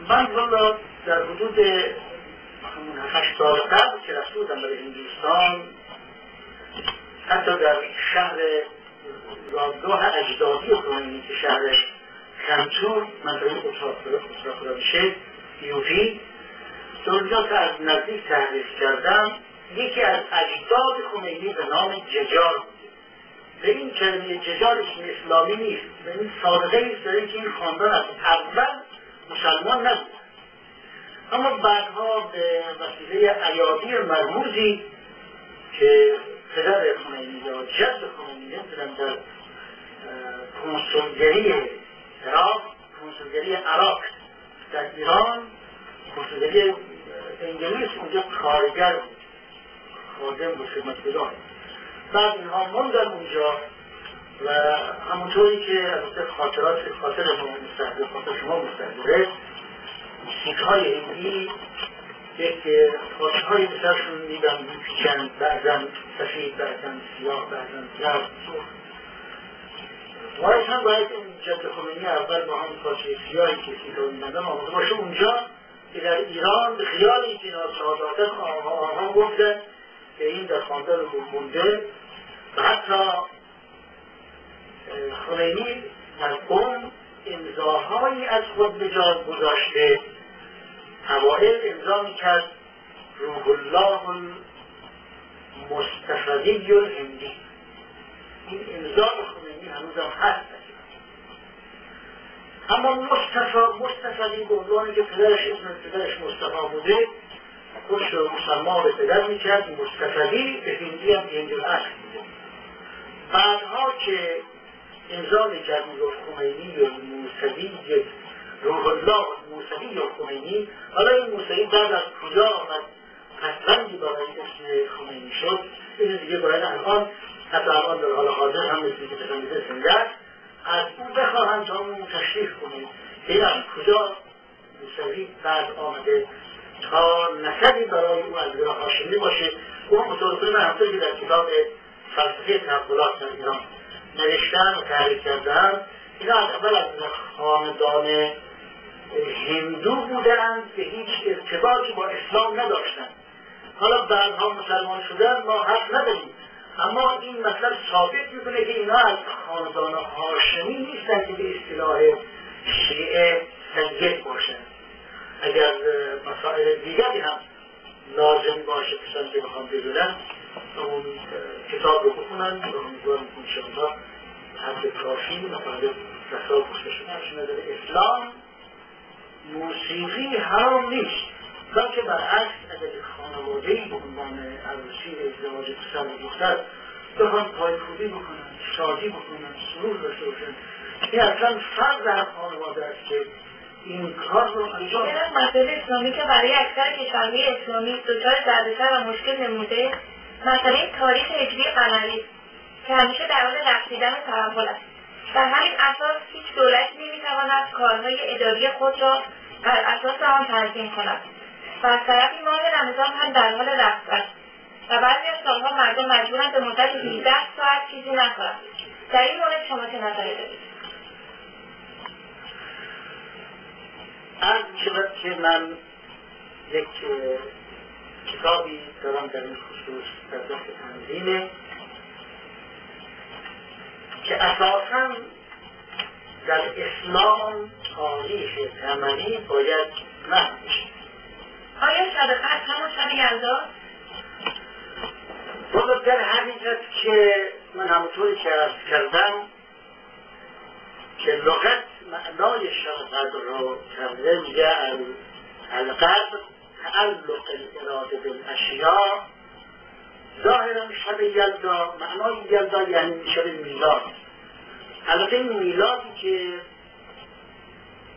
من والا در حدود 8 سال قبل که رفته بودم برای هندوستان، حتی در شهر زادگاه اجدادی خمینی که شهر کنتور منطقه اتراپرادیش یوپی، در اونجا که از نزدیک تحقیق کردم، یکی از اجداد خمینی به نام ججار بوده. به این کلمه ججار اسم اسلامی نیست، به این صادقه ایست داره که این خاندان از اول مسلمان نبود، اما بعدها به وسیله ایادی مرموزی که پدر خمینی یا جد خمینی نمیدونم در کنسولگری عراق در ایران، کنسولگری انگلیس اونجا کارگر بود، خادم بود، خدمتگزار. بعد اینها موندن اونجا و همونطوری که البته خاطر شما مستحضره، سیک های هندی یک خاطر های بسرشون میدن میپیچند، بعضا سفید، بعضا سیاه، بعضا زرد، سرخ. وارش هم باید این جد خمینی اول با هم خاطر سیاهی که سیک ها میدن آمده باشه اونجا که در ایران به خیال این که شهاداتن آنها گفتن که این در خاندان مونده و حتی خمینی مرحوم امضاهایی از خود به جا گذاشته. اوائل امضا میکرد روح الله المستفدی الهندی. این امضا خمینی هنوزم هست، اما مستفدی به عنوانی که پدرش مصطفی بوده خودش رو مسلمان به پدر میکرد، مستفدی به هندی هم هندی اصل بوده. بعدها که امضا میکرد میگفت خمینی یا موسوی، روح الله موسوی یا خمینی. حالا این موسوی بعد از کجا آمد، پسندی برای اسم خمینی شد، این دیگه باید الان حتی الان در حال حاضر هم مثلی که پسندیده زنده از اون بخواهند تا اون تشریح کنید که این هم کجا موسوی بعد آمده تا نسبی برای او از گراه هاشمی باشه. اون مطالبه من همطور که در کتاب فلسفه تحولات در ایران نوشتن و تحریک کردن، اینا از اول از خاندان هندو بودند که هیچ ارتباطی با اسلام نداشتند. حالا بعدها مسلمان شدن ما حق نداریم، اما این مطلب ثابت میکنه که اینا از خاندان هاشمی نیستن که به اصطلاح شیعه سید باشند. اگر مسائل دیگری هم لازم باشه کسانی که بخوام بدونن اون کتاب رو بخونن و امیدوار میکنم شما حد کافی مطالب رسال کشته شدن نظر اسلام. موسیقی حرام نیست، بلکه برعکس اگر خانواده‌ای به عنوان عروسی ازدواج پسر و دختر بخوان پایکوبی بکنن، شادی بکنن، سرور داشته باشن، این اصلا فرض در خانواده است که این کار رو انجام بدن. مسئله اسلامی که برای اکثر کشورهای اسلامی دچار دردسر و مشکل نموده، مسئله تاریخ هجری قمری که همیشه در حال رقصیدن و تحول است. در همین اساس هیچ دولتی نمیتواند کارهای اداری خود را بر اساس آن تنظیم کند و از طرفی ماه رمضان هم در حال رقص است و بعضی از سالها مردم مجبورند به مدت 18 ساعت چیزی نخورند. در این مورد شما چه نظری دارید؟ عرض می‌شود که من یک کتابی دارم در این خصوص در دست تنظیمه که اساساً در اسلام تاریخ قمری باید محو بشه. آیا شب قدر همون شب یلدا؟ والا در حقیقت که من همونطوری که عرض کردم که لغت معنای شب قدر رو کرده میگه القدر تعلق الاراده بالاشیاء. ظاهرا شب یلدا معنای یلدا یعنی شب میلاد. البته این میلادی که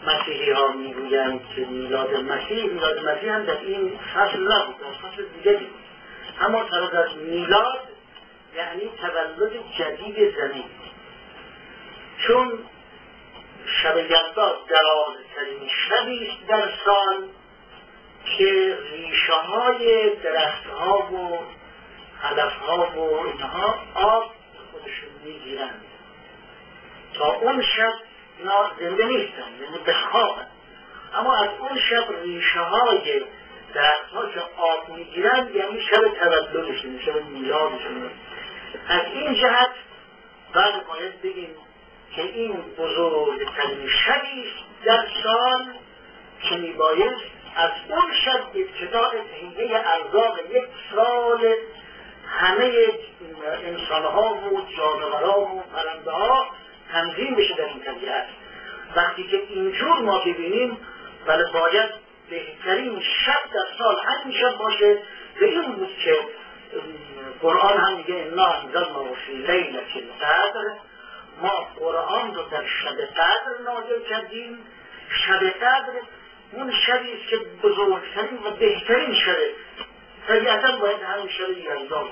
مسیحی ها میگویند که میلاد مسیح هم در این فصل نبود، در فصل دیگری بود، اما طرز از میلاد یعنی تولد جدید زمین، چون شب یلدا درازترین شبی است در سال که ریشه های درخت ها و علف ها و اینها آب خودشون میگیرند. تا اون شب اینا زنده نیستن، یعنی به خوابن. اما از اون شب ریشه های درخت‌ها که آب میگیرن یعنی شب تولدشون، شب میلادشون. از این جهت بعد باید بگیم که این بزرگترین شبی در سال که میبایست از اون شب ابتداء تهیه ارزاق یک سال همه انسانها و جانورها و پرنده ها تنظیم بشه در این طبیعت. وقتی که اینجور ما ببینیم ولی باید بهترین شب در سال همین شب باشه. به این بود که قرآن هم میگه انا انزلناه فی لیلة القدر، ما قرآن رو در شب قدر نازل کردیم. شب قدر اون شبی است که بزرگترین و بهترین شبه، طبیعتا باید همین شب یلدا